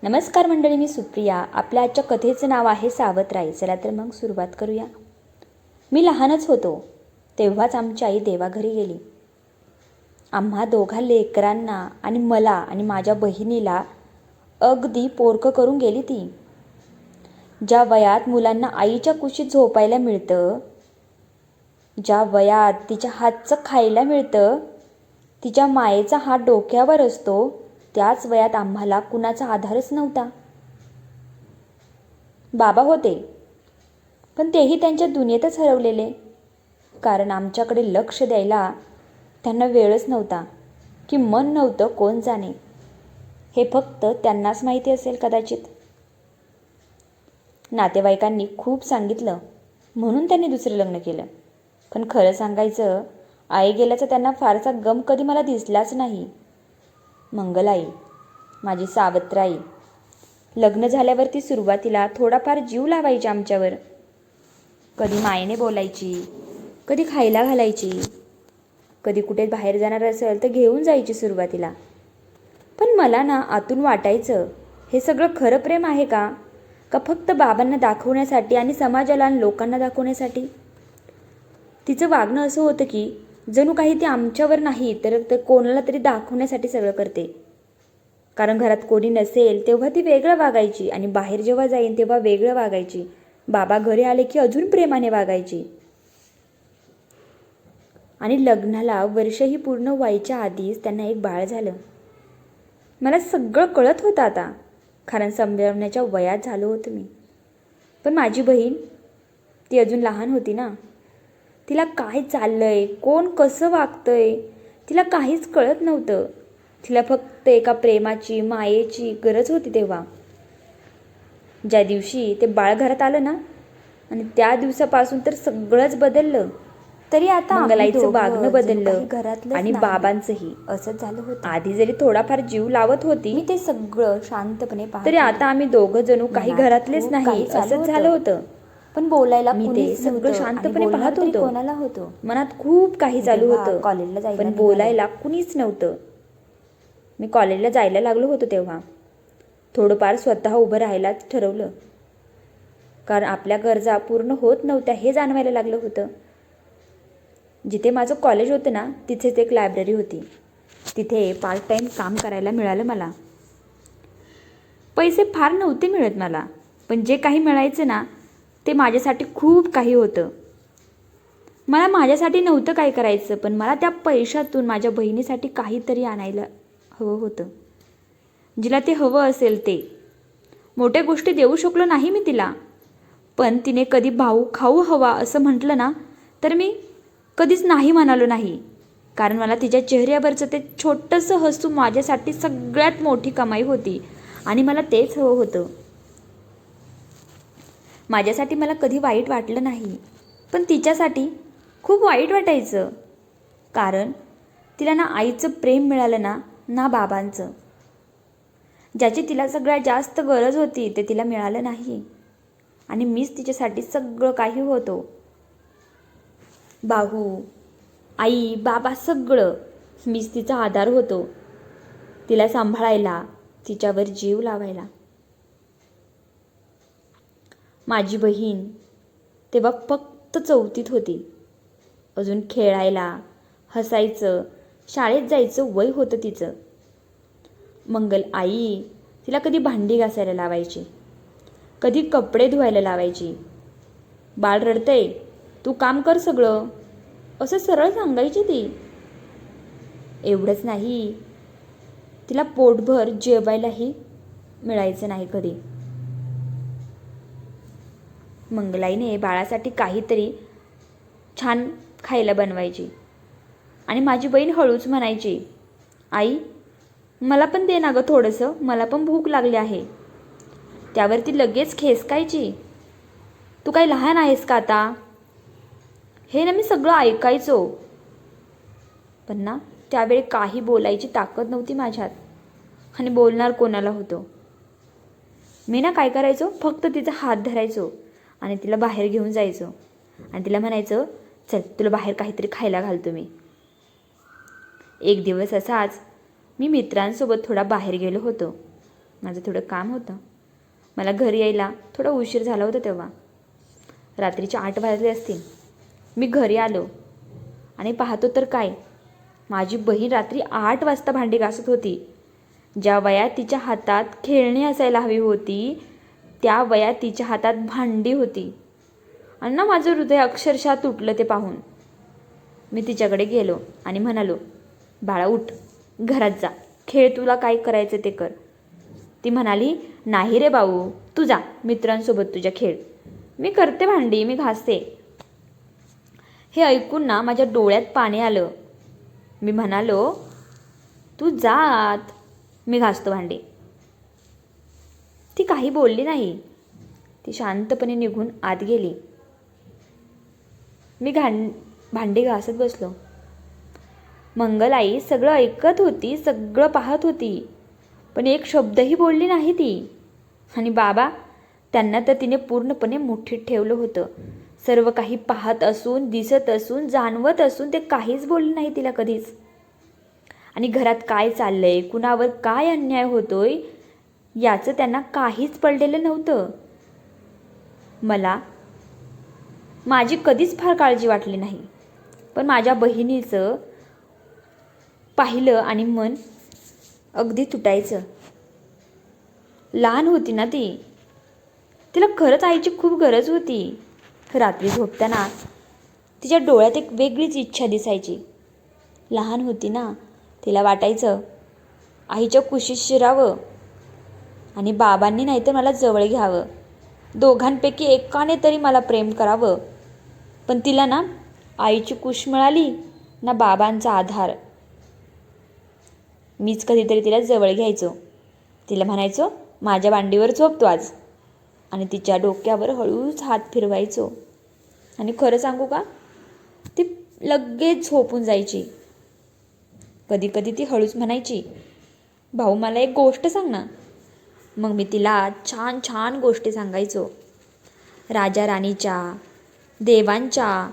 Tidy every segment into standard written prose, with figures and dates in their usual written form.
नमस्कार मंडळी, मी सुप्रिया. आपल्या आजच्या कथेचं नाव आहे सावत्र. चला तर मग सुरुवात करूया. मी लहानच होतो तेव्हाच आमची आई देवाघरी गेली. आम्हा दोघा लेकरांना आणि मला आणि माझ्या बहिणीला अगदी पोरकं करून गेली ती. ज्या वयात मुलांना आईच्या कुशीत झोपायला मिळतं, ज्या वयात तिच्या हातचं खायला मिळतं, तिच्या मायेचा हात डोक्यावर असतो, त्याच वयात आम्हाला कुणाचा आधारच नव्हता. बाबा होते, पण तेही त्यांच्या दुनियेतच हरवलेले. कारण आमच्याकडे लक्ष द्यायला त्यांना वेळच नव्हता की मन नव्हतं, कोण जाणे. हे फक्त त्यांनाच माहिती असेल कदाचित. नातेवाईकांनी खूप सांगितलं म्हणून त्यांनी दुसरं लग्न केलं. पण खरं सांगायचं, आई गेल्याचा त्यांना फारसा गम कधी मला दिसलाच नाही. मंगलाई, माझी सावत्र आई, लग्न झाल्यावरती सुरुवातीला थोडाफार जीव लावायची आमच्यावर. कधी मायेने बोलायची, कधी खायला घालायची, कधी कुठे बाहेर जाणार असेल तर घेऊन जायची सुरुवातीला. पण मला ना आतून वाटायचं, हे सगळं खरं प्रेम आहे का फक्त बाबांना दाखवण्यासाठी आणि समाजाला आणि लोकांना दाखवण्यासाठी. तिचं वागणं असं होतं की जणू काही ती आमच्यावर नाही तर कोणाला तरी दाखवण्यासाठी सगळं करते. कारण घरात कोणी नसेल तेव्हा ती वेगळं वागायची आणि बाहेर जेव्हा जाईन तेव्हा वेगळं वागायची. बाबा घरी आले की अजून प्रेमाने वागायची. आणि लग्नाला वर्षही पूर्ण व्हायच्या आधीच त्यांना एक बाळ झालं. मला सगळं कळत होतं आता, कारण समजावण्याच्या वयात झालो होतं मी. पण माझी बहीण, ती अजून लहान होती ना. तिला काय चाललंय, कोण कसं वागतंय, तिला काहीच कळत नव्हतं. तिला फक्त एका प्रेमाची, मायेची गरज होती. तेव्हा ज्या दिवशी ते बाळ घरात आलं ना, आणि त्या दिवसापासून तर सगळंच बदललं. तरी आता मंगलाईचं वागणं बदललं आणि बाबांचंही असंच झालं होतं. आधी जरी थोडाफार जीव लावत होती, मी ते सगळं शांतपणे पाहत, तरी आता आम्ही दोघं जणू काही घरातलेच नाही असंच झालं होतं. पण बोलायला मी ते सगळं शांतपणे पाहत होतो. कोणाला होतो मनात खूप काही चालू होतं, कॉलेजला जायला, पण बोलायला कुणीच नव्हतं. मी कॉलेजला जायला लागलो होतो तेव्हा थोडंफार स्वतः उभं राहायलाच ठरवलं. कारण आपल्या गरजा पूर्ण होत नव्हत्या हे जाणवायला लागलं होतं. जिथे माझं कॉलेज होतं ना, तिथेच एक लायब्ररी होती. तिथे पार्ट टाईम काम करायला मिळालं मला. पैसे फार नव्हते मिळत मला, पण जे काही मिळायचं ना ते माझ्यासाठी खूप काही होतं. मला माझ्यासाठी नव्हतं काय करायचं, पण मला त्या पैशातून माझ्या बहिणीसाठी काहीतरी आणायला हवं होतं. जिला ते हवं असेल ते. मोठ्या गोष्टी देऊ शकलो नाही मी तिला, पण तिने कधी भाऊ खाऊ हवा असं म्हटलं ना तर मी कधीच नाही म्हणालो नाही. कारण मला तिच्या चेहऱ्यावरचं ते छोटंसं हसू माझ्यासाठी सगळ्यात मोठी कमाई होती आणि मला तेच हवं होतं. माझ्यासाठी मला कधी वाईट वाटलं नाही, पण तिच्यासाठी खूप वाईट वाटायचं. कारण तिला ना आईचं प्रेम मिळालं ना बाबांचं. ज्याची तिला सगळ्यात जास्त गरज होती ते तिला मिळालं नाही. आणि मीच तिच्यासाठी सगळं काही होतो. भाऊ, आई, बाबा सगळं. मीच तिचा आधार होतो, तिला सांभाळायला, तिच्यावर जीव लावायला. माझी बहीण तेव्हा फक्त 4थीत होती. अजून खेळायला, हसायचं, शाळेत जायचं वय होतं तिचं. मंगल आई तिला कधी भांडी घासायला लावायची, कधी कपडे धुवायला लावायची. बाळ रडतंय, तू काम कर सगळं, असं सरळ सांगायची ती. एवढंच नाही, तिला पोटभर जेवायलाही मिळायचं नाही कधी. मंगलाईने बाळासाठी काहीतरी छान खायला बनवायची आणि माझी बहीण हळूच म्हणायची, आई मला पण दे ना गं थोडंसं, मला पण भूक लागली आहे. त्यावरती लगेच खेचकायची, तू काही लहान आहेस का आता. हे ना मी सगळं ऐकायचो, पण ना त्यावेळी काही बोलायची ताकद नव्हती माझ्यात. आणि बोलणार कोणाला होतो. मी ना काय करायचो, फक्त तिचा हात धरायचो आणि तिला बाहेर घेऊन जायचो आणि तिला म्हणायचं, चल तुला बाहेर काहीतरी खायला घालतो मी. एक दिवस असाच मी मित्रांसोबत थोडा बाहेर गेलो होतो. माझं थोडं काम होतं. मला घरी यायला थोडा उशीर झाला होता तेव्हा. रात्रीचे 8 वाजले असतील. मी घरी आलो आणि पाहतो तर काय, माझी बहीण रात्री 8 वाजता भांडी घासत होती. ज्या वयात तिच्या हातात खेळणी असायला हवी होती, त्या वयात तिच्या हातात भांडी होती. आणि ना माझं हृदय अक्षरशः तुटलं ते पाहून. मी तिच्याकडे गेलो आणि म्हणालो, बाळा उठ, घरात जा, खेळ, तुला काय करायचं ते कर. ती म्हणाली, नाही रे भाऊ, तू जा मित्रांसोबत तुझ्या खेळ, मी करते भांडी, मी घासते. हे ऐकून ना माझ्या डोळ्यात पाणी आलं. मी म्हणालो, तू जात, मी घासतो भांडी. ती काही बोलली नाही. ती शांतपणे निघून आत गेली. मी भांडी घासत बसलो. मंगलाई सगळं ऐकत होती, सगळं पाहत होती, पण एक शब्दही बोलली नाही ती. आणि बाबा, त्यांना तर तिने पूर्णपणे मुठीत ठेवलं होतं. सर्व काही पाहत असून, दिसत असून, जाणवत असून ते काहीच बोलले नाही तिला कधीच. आणि घरात काय चाललंय, कुणावर काय अन्याय होतोय, याचं त्यांना काहीच पडलेलं नव्हतं. मला माझी कधीच फार काळजी वाटली नाही, पण माझ्या बहिणीचं पाहिलं आणि मन अगदी तुटायचं. लहान होती ना ती, तिला खरंच आईची खूप गरज होती. रात्री झोपताना तिच्या डोळ्यात एक वेगळीच इच्छा दिसायची. लहान होती ना, तिला वाटायचं आईच्या कुशीत शिरावं आणि बाबांनी नाही तर मला जवळ घ्यावं, दोघांपैकी एकाने तरी मला प्रेम करावं. पण तिला ना आईची कुश मिळाली ना बाबांचा आधार. मीच कधीतरी तिला जवळ घ्यायचो, तिला म्हणायचो, माझ्या मांडीवर झोपतो आज, आणि तिच्या डोक्यावर हळूच हात फिरवायचो. आणि खरं सांगू का, ती लगेच झोपून जायची. कधी कधी ती हळूच म्हणायची, भाऊ मला एक गोष्ट सांग ना. मग मी तिला छान छान गोष्टी सांगायचो, राजा राणीच्या, देवांच्या,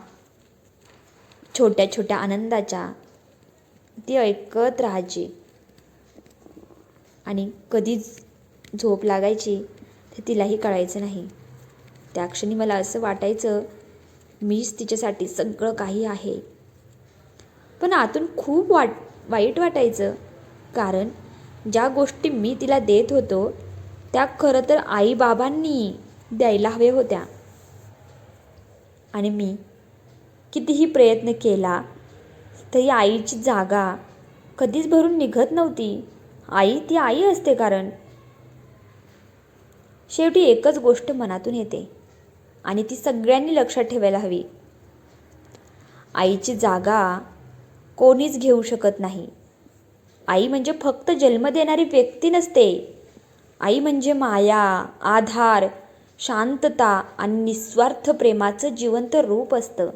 छोट्या छोट्या आनंदाच्या. ती ऐकत राहायची. आणि कधी झोप लागायची ते तिलाही कळायचं नाही. त्या क्षणी मला असं वाटायचं मीच तिच्यासाठी सगळं काही आहे. पण आतून खूप वाईट वाटायचं, कारण ज्या गोष्टी मी तिला देत होतो त्या खरं तर आईबाबांनी द्यायला हव्या होत्या. आणि मी कितीही प्रयत्न केला तरी आईची जागा कधीच भरून निघत नव्हती. आई ती आई असते, कारण शेवटी एकच गोष्ट मनातून येते आणि ती सगळ्यांनी लक्षात ठेवायला हवी. आईची जागा कोणीच घेऊ शकत नाही. आई म्हणजे फक्त जन्म देणारी व्यक्ती नसते. आई म्हणजे माया, आधार, शांतता आणि निस्वार्थ प्रेमाचं जिवंत रूप असतं.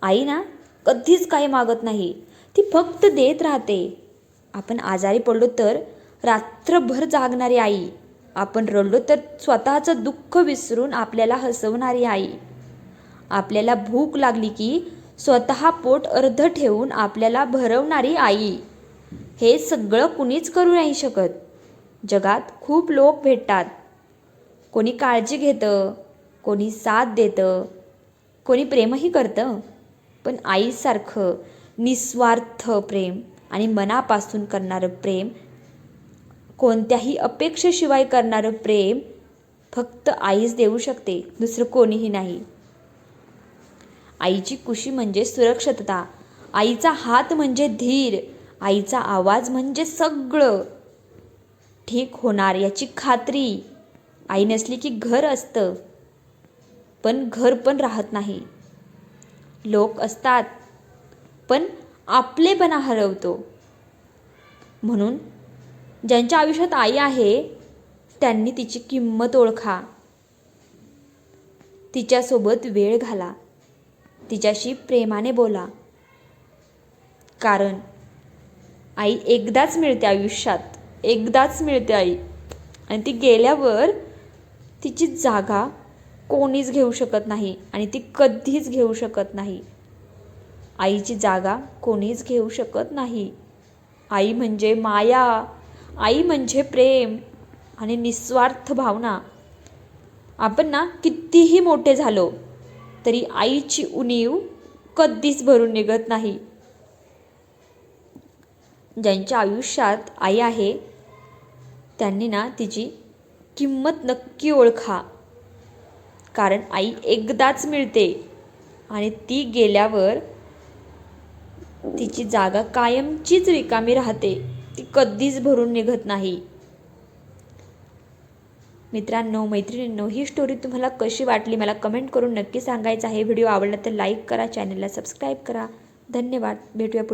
आई ना कधीच काही मागत नाही, ती फक्त देत राहते. आपण आजारी पडलो तर रात्रभर जागणारी आई, आपण रडलो तर स्वतःचं दुःख विसरून आपल्याला हसवणारी आई, आपल्याला भूक लागली की स्वतः पोट अर्ध ठेवून आपल्याला भरवणारी आई. हे सगळं कुणीच करू नाही शकत. जगात खूप लोक भेटतात, कोणी काळजी घेतं, कोणी साथ देतं, कोणी प्रेमही करतं, पण आईसारखं निस्वार्थ प्रेम आणि मनापासून करणारं प्रेम, कोणत्याही अपेक्षेशिवाय करणारं प्रेम फक्त आईच देऊ शकते, दुसरं कोणीही नाही. आईची कुशी म्हणजे सुरक्षितता, आईचा हात म्हणजे धीर, आईचा आवाज म्हणजे सगळं ठीक होणार याची खात्री. आई नसली की घर असतं, पण घर पण राहत नाही. लोक असतात, पण आपलेपणा हरवतो. म्हणून ज्यांच्या आयुष्यात आई आहे त्यांनी तिची किंमत ओळखा, तिच्यासोबत वेळ घाला, तिच्याशी प्रेमाने बोला. कारण आई एकदाच मिळते आयुष्यात, एकदाच मिळते आई, आणि ती गेल्यावर तिची जागा कोणीच घेऊ शकत नाही आणि ती कधीच घेऊ शकत नाही. आईची जागा कोणीच घेऊ शकत नाही. आई म्हणजे माया, आई म्हणजे प्रेम आणि निस्वार्थ भावना. आपण ना कितीही मोठे झालो तरी आईची उणीव कधीच भरून निघत नाही. ज्यांच्या आयुष्यात आई आहे त्यांनी ना तिची किंमत नक्की ओळखा. कारण आई एकदाच मिळते आणि ती गेल्यावर तिची जागा कायमचीच रिकामी राहते, ती कधीच भरून निघत नाही. मित्रांनो, मैत्रिणींनो, ही स्टोरी तुम्हाला कशी वाटली मला कमेंट करून नक्की सांगायचं आहे. व्हिडिओ आवडला तर लाईक करा, चॅनलला सबस्क्राईब करा. धन्यवाद. भेटूया पुढे.